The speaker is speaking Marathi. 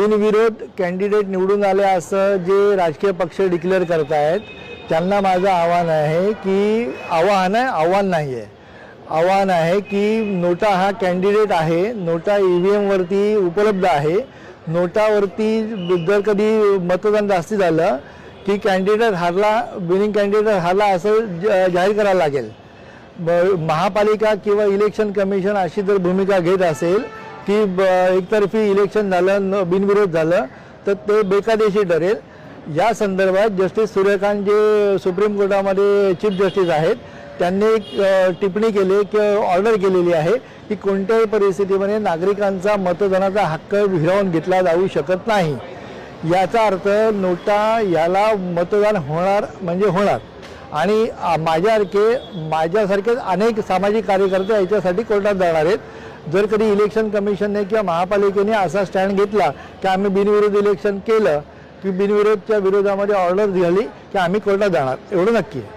बिनविरोध कॅन्डिडेट निवडून आले असं जे राजकीय पक्ष डिक्लेअर करत आहेत त्यांना माझं आव्हान आहे की आव्हान नाही आहे, आव्हान आहे की नोटा हा कॅन्डिडेट आहे, नोटा EVM वरती उपलब्ध आहे, नोटावरती जर कधी मतदान जास्ती झालं की कॅन्डिडेट हारला, विनिंग कॅन्डिडेट हारला असं जाहीर करायला लागेल। महापालिका किंवा इलेक्शन कमिशन अशी जर भूमिका घेत असेल की एकतर्फी इलेक्शन झालं, बिनविरोध झालं तर ते बेकायदेशीर ठरेल। या संदर्भात जस्टिस सूर्यकांत जे सुप्रीम कोर्टामध्ये चीफ जस्टिस आहेत त्यांनी एक टिप्पणी केली किंवा ऑर्डर केलेली आहे की कोणत्याही परिस्थितीमध्ये नागरिकांचा मतदानाचा हक्क हिरावून घेतला जाऊ शकत नाही। याचा अर्थ नोटा याला मतदान होणार म्हणजे होणार आणि माझ्यासारखे अनेक सामाजिक कार्यकर्ते याच्यासाठी कोर्टात जाणार आहेत। जर कधी इलेक्शन कमिशनने किंवा महापालिकेने असा स्टँड घेतला की आम्ही बिनविरोध इलेक्शन केलं की बिनविरोधच्या विरोधामध्ये ऑर्डर झाली की आम्ही कोर्टात जाणार, एवढं नक्की आहे।